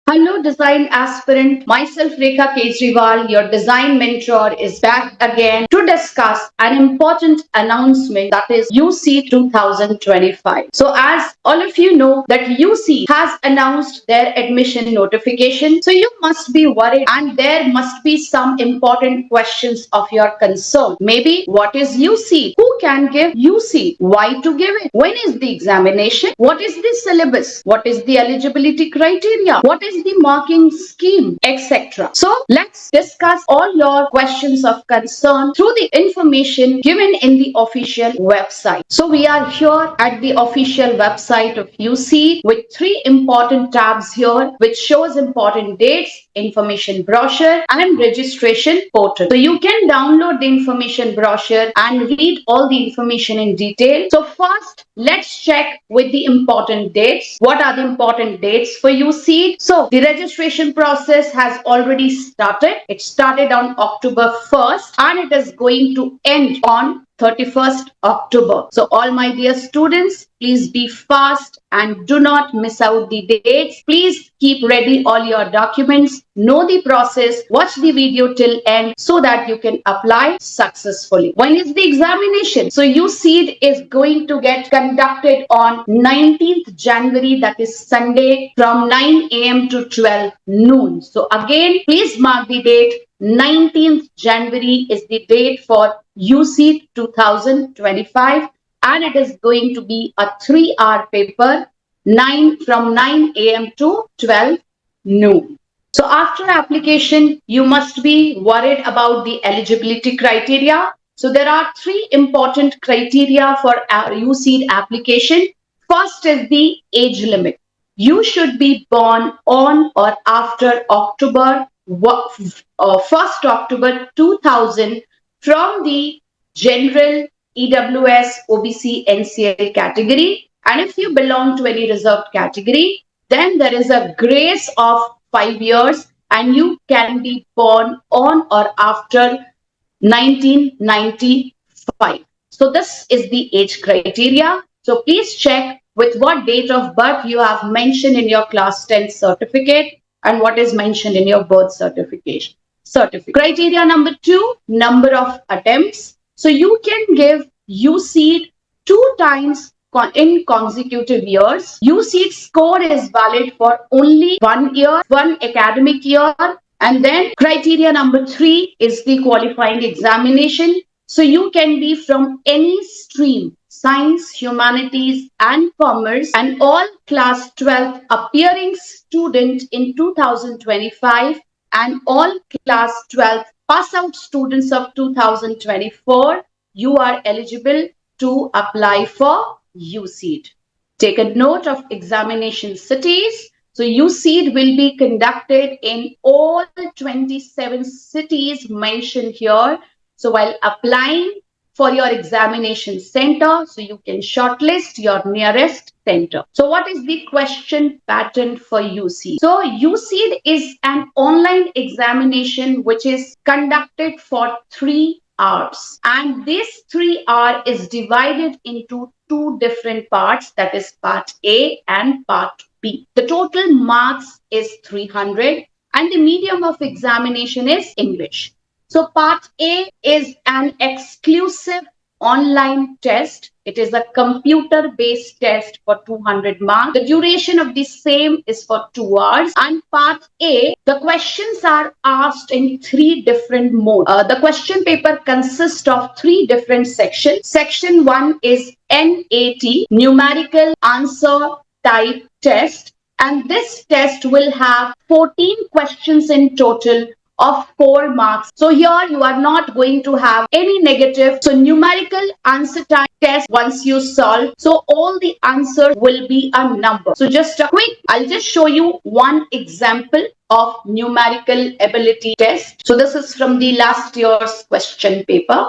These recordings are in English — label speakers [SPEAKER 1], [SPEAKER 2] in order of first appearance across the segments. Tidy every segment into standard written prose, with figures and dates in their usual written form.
[SPEAKER 1] Hello, design aspirant. Myself, Rekha Kejriwal, your design mentor, is back again to discuss an important announcement that is UC 2025. So, as all of you know, that UC has announced their admission notification. So, you must be worried, and there must be some important questions of your concern. Maybe, what is UC? Who can give UC? Why to give it? When is the examination? What is the syllabus? What is the eligibility criteria? What is the marking scheme, etc. So let's discuss all your questions of concern through the information given in the official website. So we are here at the official website of UCEED with three important tabs here which shows important dates, information brochure and registration portal. So you can download the information brochure and read all the information in detail. So first, let's check with the important dates. What are the important dates for UCEED? So the registration process has already started. It started on October 1st and it is going to end on 31st October. So all my dear students, please be fast and do not miss out the dates. Please keep ready all your documents, know the process, watch the video till end so that you can apply successfully. When is the examination? So UCEED is going to get conducted on 19th January, that is Sunday, from 9 a.m. to 12 noon. So again, please mark the date. 19th January is the date for UCEED 2025 and it is going to be a 3-hour paper from 9 a.m. to 12 noon. So after application, you must be worried about the eligibility criteria. So there are three important criteria for UCEED application. First is the age limit. You should be born on or after October 1st October 2000 from the general EWS OBC NCL category, and if you belong to any reserved category, then there is a grace of 5 years and you can be born on or after 1995. So this is the age criteria. So please check with what date of birth you have mentioned in your class 10 certificate and what is mentioned in your birth certificate. Criteria number 2, number of attempts. So you can give UCEED 2 times in consecutive years. UCEED score is valid for only 1 year, 1 academic year. And then criteria number 3 is the qualifying examination. So you can be from any stream, science, humanities and commerce, and all class 12 appearing student in 2025 and all class 12 pass out students of 2024, you are eligible to apply for UCEED. Take a note of examination cities. So UCEED will be conducted in all 27 cities mentioned here. So while applying for your examination center, so you can shortlist your nearest center. So what is the question pattern for UCEED? So UCEED is an online examination which is conducted for 3 hours. And this 3 hour is divided into 2 different parts, that is part A and part B. The total marks is 300 and the medium of examination is English. So part A is an exclusive online test. It is a computer-based test for 200 marks. The duration of the same is for 2 hours. And part A, the questions are asked in 3 different modes. The question paper consists of 3 different sections. Section 1 is NAT, numerical answer type test. And this test will have 14 questions in total of 4 marks. So here you are not going to have any negative. So numerical answer time test once you solve. So all the answers will be a number. So just a quick, I'll just show you one example of numerical ability test. So this is from the last year's question paper.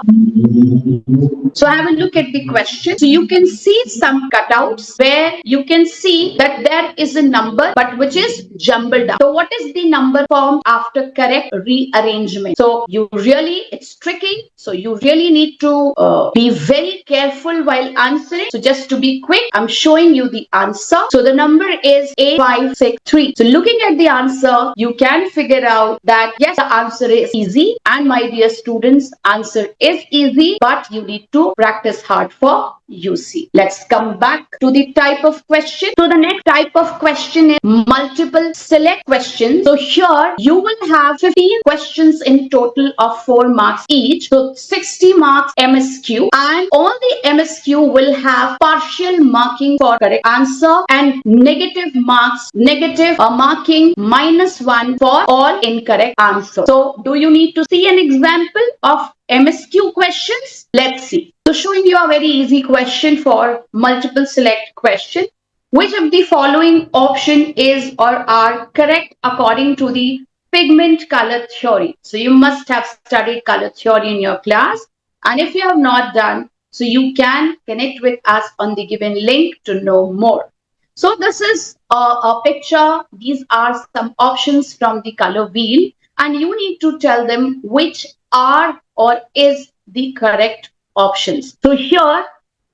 [SPEAKER 1] So have a look at the question. So you can see some cutouts where you can see that there is a number but which is jumbled up. So what is the number form after correct rearrangement? So it's tricky. So you really need to be very careful while answering. So just to be quick, I'm showing you the answer. So the number is 8563. So looking at the answer, you can figure out that yes, the answer is easy. And my dear students, answer is easy, but you need to practice hard for UC. Let's come back to the type of question. So the next type of question is multiple select questions. So here you will have 15 questions in total of 4 marks each. So 60 marks MSQ, and all the MSQ will have partial marking for correct answer and negative marking -1 for all incorrect answer. So do you need to see an example of MSQ questions? Let's see. So showing you a very easy question for multiple select question. Which of the following option is or are correct according to the pigment color theory? So you must have studied color theory in your class, and if you have not done, so you can connect with us on the given link to know more. So this is a picture. These are some options from the color wheel, and you need to tell them which are or is the correct options. So here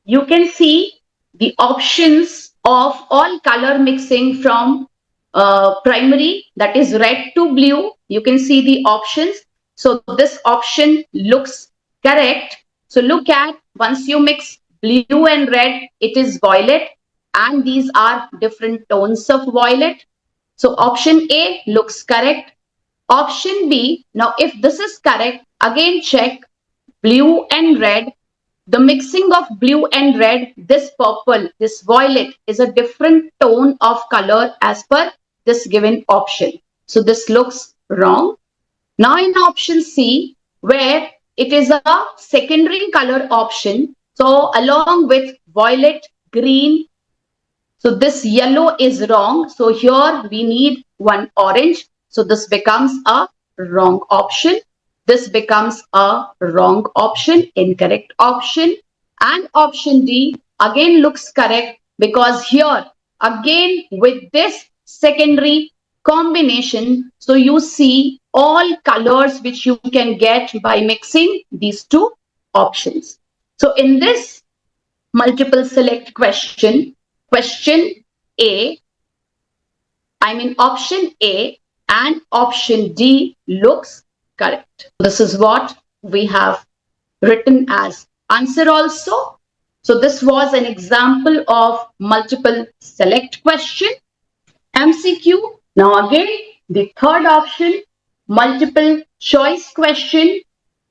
[SPEAKER 1] you can see the options of all color mixing from primary, that is red to blue. You can see the options. So this option looks correct. So look at, once you mix blue and red, it is violet, and these are different tones of violet. So option A looks correct. Option B, now if this is correct, again check blue and red. The mixing of blue and red, this purple, this violet is a different tone of color as per this given option. So this looks wrong. Now in option C, where it is a secondary color option, so along with violet, green, so this yellow is wrong. So here we need one orange. So this becomes a wrong option. This becomes a wrong option, incorrect option. And option D again looks correct, because here again with this secondary combination, so you see all colors which you can get by mixing these two options. So in this multiple select question, option A and option D looks correct. This is what we have written as answer also. So this was an example of multiple select question. MCQ. Now again, the third option, multiple choice question.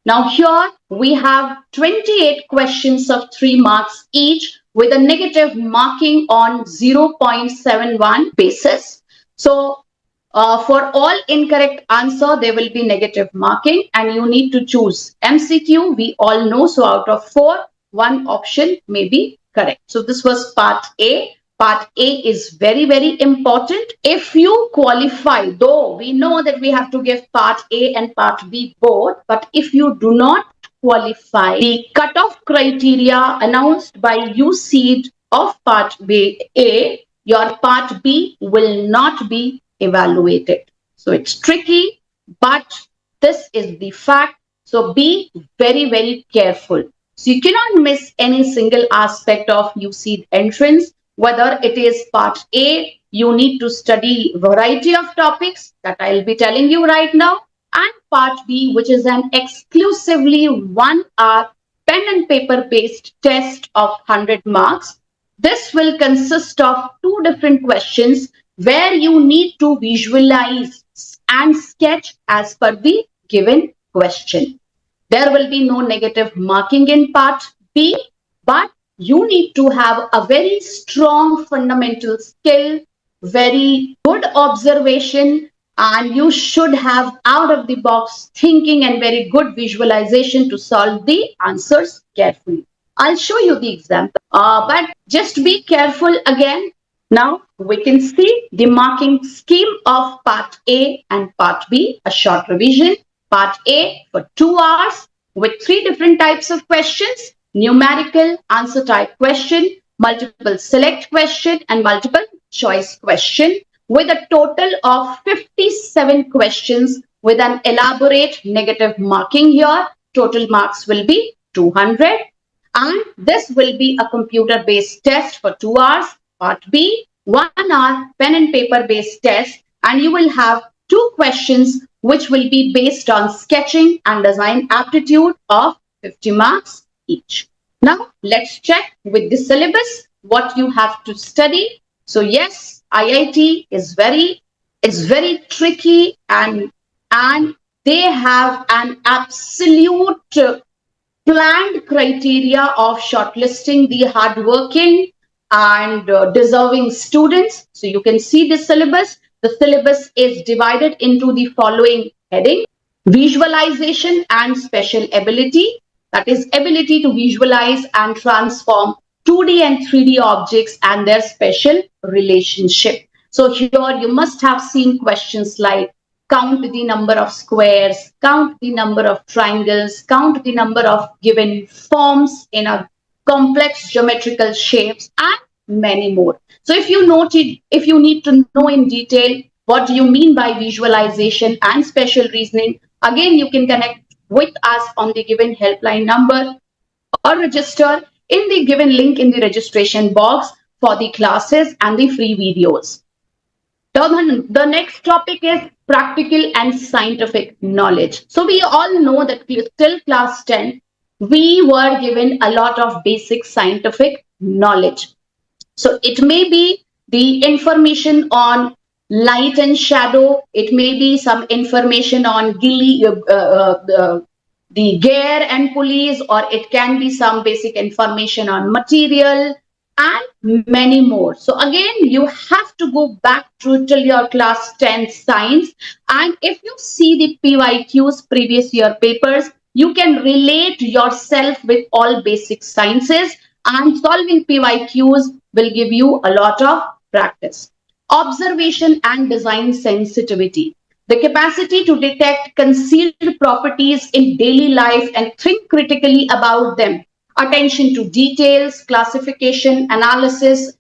[SPEAKER 1] Now here we have 28 questions of 3 marks each with a negative marking on 0.71 basis. So for all incorrect answer, there will be negative marking, and you need to choose MCQ. We all know, so out of 4, 1 option may be correct. So this was part A. Part A is very, very important. If you qualify, though we know that we have to give part A and part B both, but if you do not qualify the cutoff criteria announced by UCEED of part A, your part B will not be evaluated. So it's tricky, but this is the fact. So be very, very careful. So you cannot miss any single aspect of UCEED entrance. Whether it is part A, you need to study variety of topics that I'll be telling you right now, and part B, which is an exclusively 1 hour pen and paper based test of 100 marks. This will consist of 2 different questions where you need to visualize and sketch as per the given question. There will be no negative marking in part B, but you need to have a very strong fundamental skill, very good observation, and you should have out of the box thinking and very good visualization to solve the answers carefully. I'll show you the example, but just be careful again. Now we can see the marking scheme of part A and part B, a short revision. Part A for 2 hours with 3 different types of questions: numerical answer type question, multiple select question, and multiple choice question, with a total of 57 questions with an elaborate negative marking here. Total marks will be 200. And this will be a computer based test for 2 hours. Part B, 1 hour pen and paper based test, and you will have 2 questions which will be based on sketching and design aptitude of 50 marks each. Now let's check with the syllabus what you have to study. So yes, IIT is very tricky, and they have an absolute planned criteria of shortlisting the hardworking and deserving students. So you can see the syllabus. The syllabus is divided into the following heading: visualization and special ability, that is ability to visualize and transform 2D and 3D objects and their special relationship. So here you must have seen questions like count the number of squares, count the number of triangles, count the number of given forms in a complex geometrical shapes, and many more. So if you need to know in detail what do you mean by visualization and special reasoning, again you can connect with us on the given helpline number or register in the given link in the registration box for the classes and the free videos. The next topic is practical and scientific knowledge. So we all know that till class 10, we were given a lot of basic scientific knowledge. So it may be the information on light and shadow. It may be some information on the gear and pulleys, or it can be some basic information on material, and many more. So again, you have to go back to till your class 10 science. And if you see the PYQs, previous year papers, you can relate yourself with all basic sciences, and solving PYQs will give you a lot of practice. Observation and design sensitivity, the capacity to detect concealed properties in daily life and think critically about them. Attention to details, classification, analysis,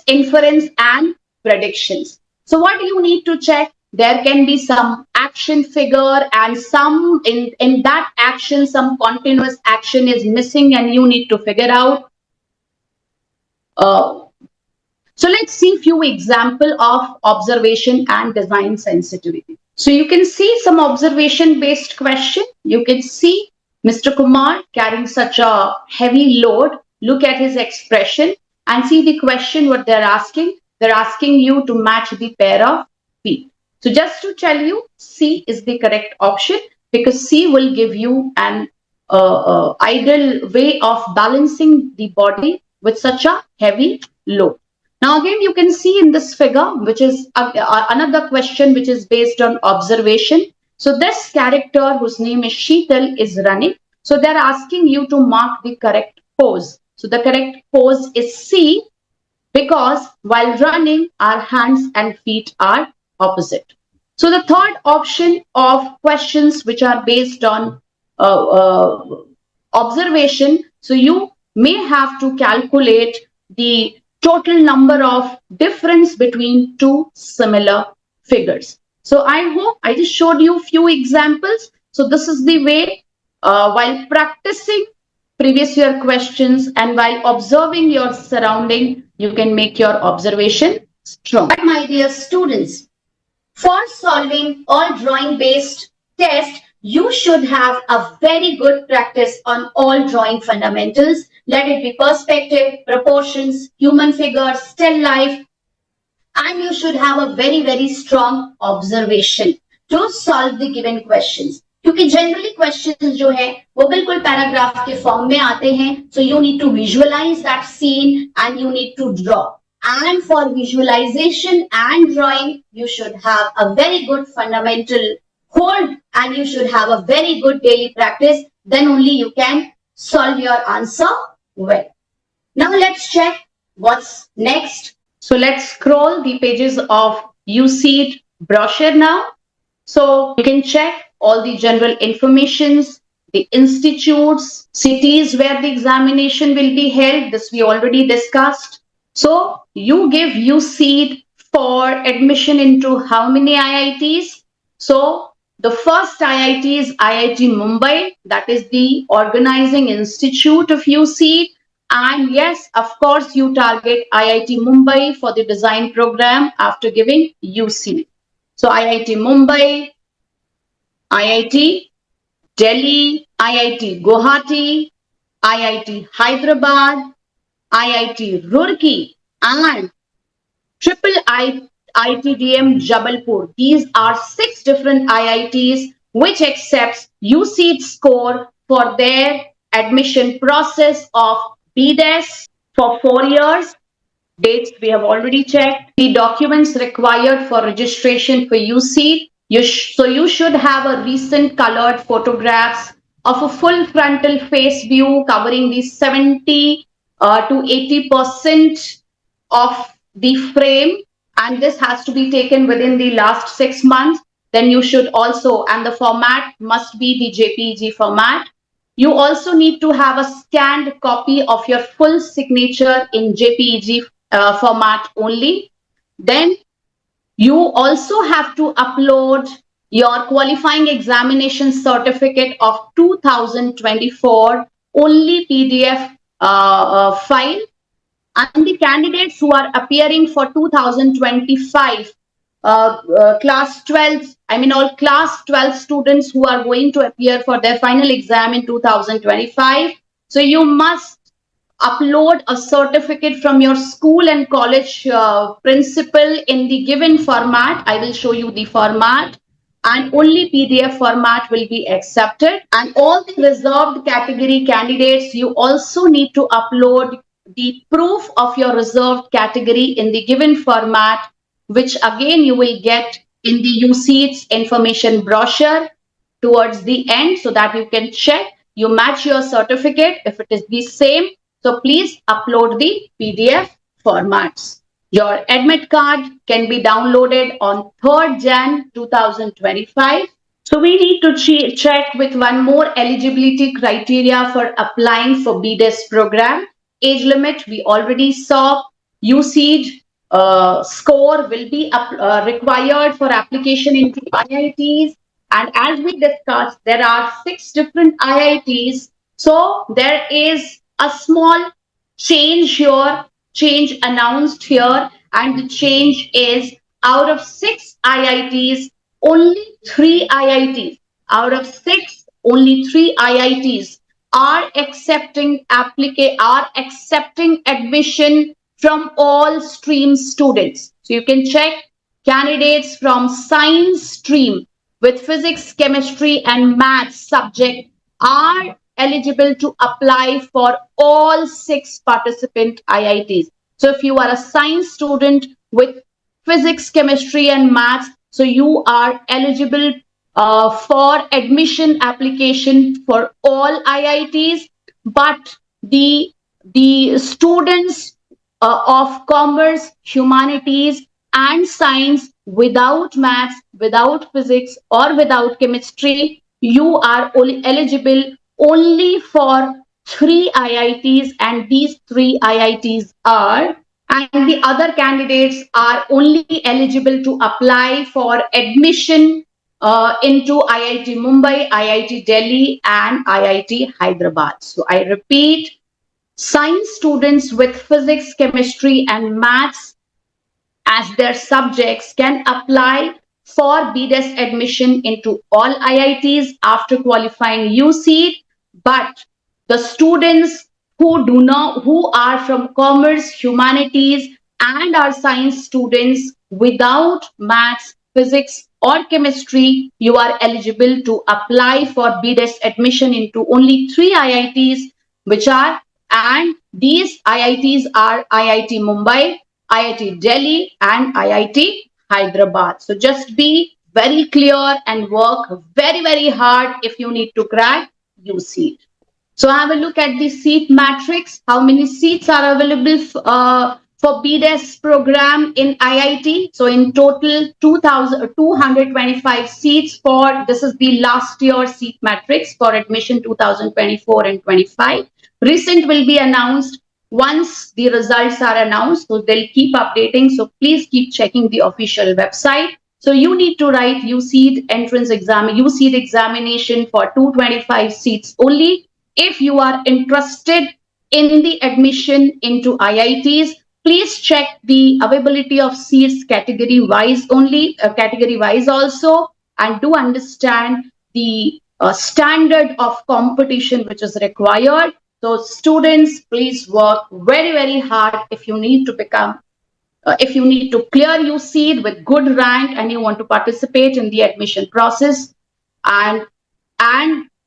[SPEAKER 1] inference, and predictions. So what do you need to check? There can be some action figure, and some in that action, some continuous action is missing, and you need to figure out. So let's see few example of observation and design sensitivity. So you can see some observation based question. You can see Mr. Kumar carrying such a heavy load. Look at his expression and see the question what they're asking. They're asking you to match the pair of feet. So just to tell you, C is the correct option, because C will give you an ideal way of balancing the body with such a heavy load. Now again, you can see in this figure, which is another question which is based on observation. So this character, whose name is Sheetal, is running. So they're asking you to mark the correct pose. So the correct pose is C, because while running, our hands and feet are opposite. So the third option of questions which are based on observation, so you may have to calculate the total number of difference between two similar figures. So I hope I just showed you a few examples. So this is the way while practicing previous year questions and while observing your surrounding, you can make your observation strong. But my dear students, for solving all drawing based tests, you should have a very good practice on all drawing fundamentals. Let it be perspective, proportions, human figures, still life, and you should have a very, very strong observation to solve the given questions. क्योंकि generally questions जो है वो बिल्कुल paragraph के form में आते हैं, so you need to visualize that scene and you need to draw. And for visualization and drawing, you should have a very good fundamental hold and you should have a very good daily practice. Then only you can solve your answer well. Now let's check what's next. So let's scroll the pages of UCEED brochure now. So you can check all the general informations, the institutes, cities where the examination will be held. This we already discussed. So you give UCEED for admission into how many IITs? So the first IIT is IIT Mumbai, that is the organizing institute of UCEED. And yes, of course, you target IIT Mumbai for the design program after giving UCEED. So IIT Mumbai, IIT Delhi, IIT Guwahati, IIT Hyderabad, IIT Roorkee, and Triple IITDM Jabalpur. These are 6 different IITs which accepts UCEED score for their admission process of BDES for 4 years. Dates we have already checked. The documents required for registration for UCEED. So you should have a recent colored photographs of a full frontal face view covering the 70 to 80% of the frame, and this has to be taken within the last 6 months. Then you should also, and the format must be the JPEG format. You also need to have a scanned copy of your full signature in JPEG format only. Then you also have to upload your qualifying examination certificate of 2024 only PDF file, and the candidates who are appearing for 2025 class 12, I mean all class 12 students who are going to appear for their final exam in 2025. So you must upload a certificate from your school and college principal in the given format. I will show you the format, and only PDF format will be accepted. And all the reserved category candidates, you also need to upload the proof of your reserved category in the given format, which again you will get in the UCEED's information brochure towards the end, so that you can check, you match your certificate if it is the same. So please upload the PDF formats. Your admit card can be downloaded on 3rd Jan 2025. So we need to check with one more eligibility criteria for applying for BDES program. Age limit, we already saw. UCEED score will be required for application into IITs. And as we discussed, there are 6 different IITs. So there is a small change here, change announced here, and the change is out of 6 IITs, only 3 IITs, out of 6, only 3 IITs are accepting admission from all stream students. So you can check candidates from science stream with physics, chemistry, and maths subject are eligible to apply for all 6 participant IITs. So if you are a science student with physics, chemistry, and maths, so you are eligible for admission application for all IITs, but the students of commerce, humanities, and science without maths, without physics, or without chemistry, you are only eligible only for 3 IITs, and these 3 IITs are, and the other candidates are only eligible to apply for admission into IIT Mumbai, IIT Delhi, and IIT Hyderabad. So I repeat, science students with physics, chemistry, and maths as their subjects can apply for BDES admission into all IITs after qualifying UCEED, but the students who are from commerce, humanities, and are science students without maths, physics, or chemistry, you are eligible to apply for BDES admission into only 3 IITs, which are, and these IITs are IIT Mumbai, IIT Delhi, and IIT Hyderabad. So just be very clear and work very, very hard if you need to crack UCEED. So have a look at the seat matrix. How many seats are available for BDES program in IIT? So in total, 2,225 seats for, this is the last year seat matrix for admission 2024 and 25. Recent will be announced once the results are announced. So they'll keep updating. So please keep checking the official website. So you need to write UCEED entrance exam, UCEED examination for 225 seats only. If you are interested in the admission into IITs, please check the availability of seats category wise only, category wise also, and do understand the standard of competition which is required. So students, please work very, very hard if you need to become if you need to clear UCEED with good rank and you want to participate in the admission process and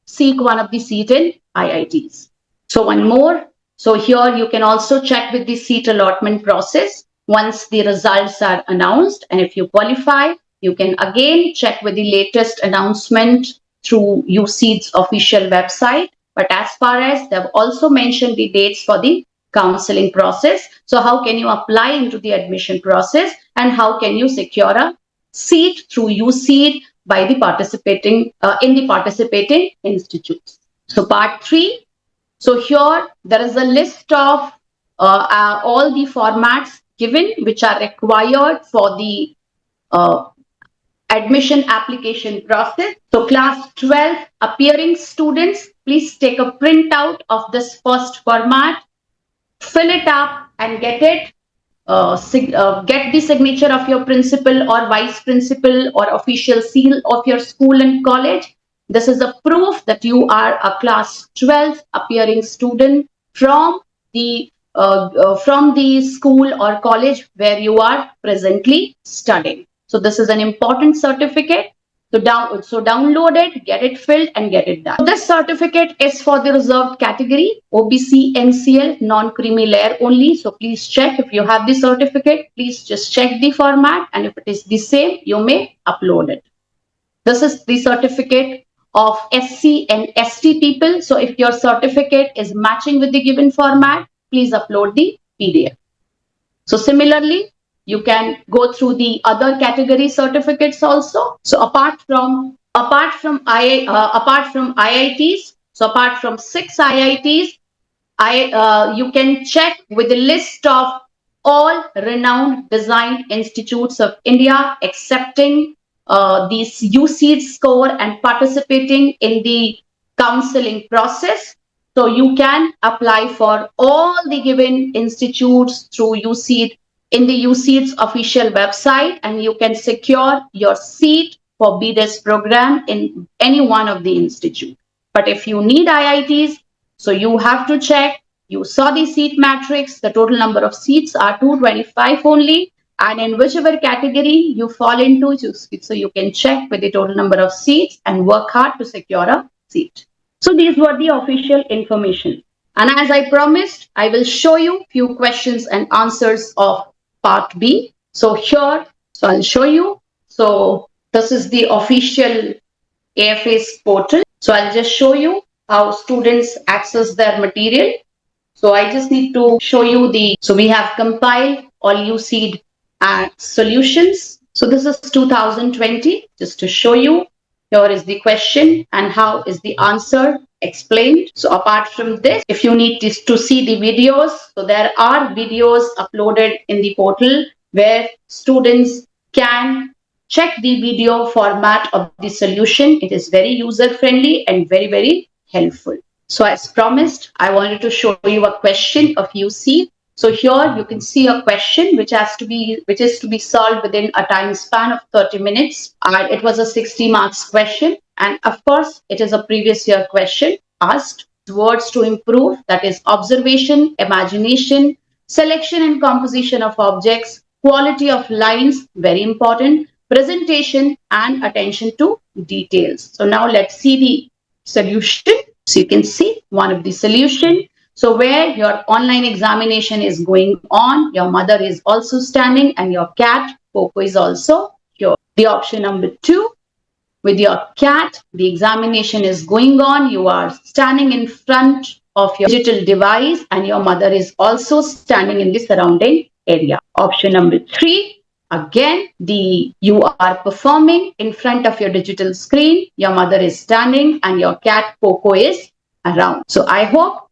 [SPEAKER 1] seek one of the seat in IITs. So one more. So here you can also check with the seat allotment process once the results are announced. And if you qualify, you can again check with the latest announcement through UCEED's official website. But as far as they've also mentioned the dates for the counseling process. So how can you apply into the admission process and how can you secure a seat through UCEED by the participating in the participating institutes. So part 3. So here there is a list of all the formats given which are required for the admission application process. So class 12 appearing students, please take a printout of this first format, fill it up and get it. Get the signature of your principal or vice principal or official seal of your school and college. This is a proof that you are a class 12 appearing student from the school or college where you are presently studying. So this is an important certificate. So download it, get it filled and get it done. So this certificate is for the reserved category, OBC, NCL, non-creamy layer only. So please check if you have the certificate. Please just check the format and if it is the same, you may upload it. This is the certificate of SC and ST people. So if your certificate is matching with the given format, please upload the PDF. So similarly, you can go through the other category certificates also. So apart from IITs, so apart from 6 IITs, you can check with the list of all renowned design institutes of India accepting these UCEED score and participating in the counseling process. So you can apply for all the given institutes through UCEED in the UCEED's official website, and you can secure your seat for BDES program in any one of the institutes. But if you need IITs, so you have to check. You saw the seat matrix. The total number of seats are 225 only. And in whichever category you fall into, so you can check with the total number of seats and work hard to secure a seat. So these were the official information. And as I promised, I will show you few questions and answers of part B. So here, so I'll show you. So this is the official AFA's portal. So I'll just show you how students access their material. So I just need to show you so we have compiled all UCEED solutions. So this is 2020, just to show you. Here is the question and how is the answer explained. So apart from this, if you need to see the videos, so there are videos uploaded in the portal where students can check the video format of the solution. It is very user friendly and very, very helpful. So as promised, I wanted to show you a question of UCEED. So here you can see a question which is to be solved within a time span of 30 minutes. And it was a 60 marks question. And of course, it is a previous year question asked. Words to improve, that is observation, imagination, selection and composition of objects, quality of lines, very important, presentation and attention to details. So now let's see the solution. So you can see one of the solution. So where your online examination is going on, your mother is also standing and your cat, Coco, is also here. The option number 2. with your cat. The examination is going on. You are standing in front of your digital device and your mother is also standing in the surrounding area. Option number 3. Again, you are performing in front of your digital screen. Your mother is standing and your cat Coco is around. So I hope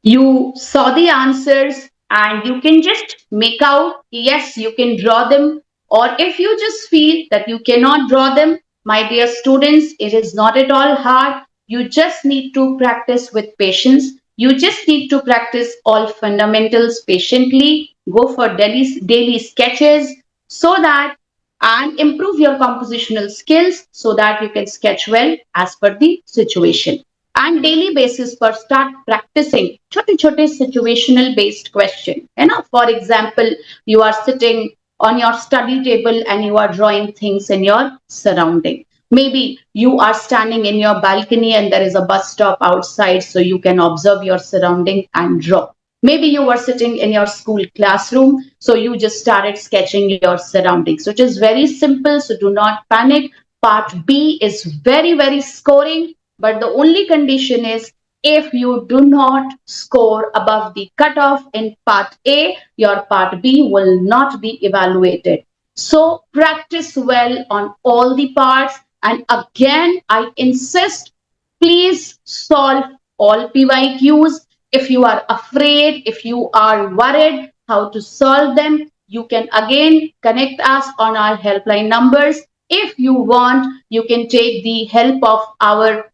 [SPEAKER 1] you saw the answers and you can just make out. Yes, you can draw them, or if you just feel that you cannot draw them, my dear students, it is not at all hard. You just need to practice with patience. You just need to practice all fundamentals patiently. Go for daily sketches so that and improve your compositional skills so that you can sketch well as per the situation. And daily basis पर start practicing छोटे छोटे situational based question. है ना? For example, you are sitting on your study table and you are drawing things in your surrounding. Maybe you are standing in your balcony and there is a bus stop outside, so you can observe your surrounding and draw. Maybe you were sitting in your school classroom, so you just started sketching your surroundings. So it is very simple, so do not panic. Part B is very, very scoring, but the only condition is if you do not score above the cutoff in part A, your part B will not be evaluated. So practice well on all the parts. And again, I insist, please solve all PYQs. If you are afraid, if you are worried how to solve them, you can again connect us on our helpline numbers. If you want, you can take the help of our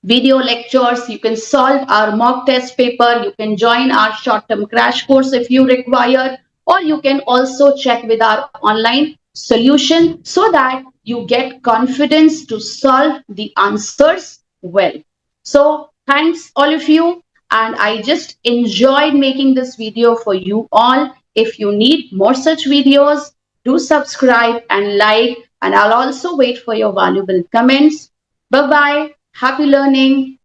[SPEAKER 1] video lectures, you can solve our mock test paper, you can join our short-term crash course if you require, or you can also check with our online solution so that you get confidence to solve the answers well. So thanks all of you, and I just enjoyed making this video for you all. If you need more such videos, do subscribe and like, and I'll also wait for your valuable comments. Bye-bye. Happy learning.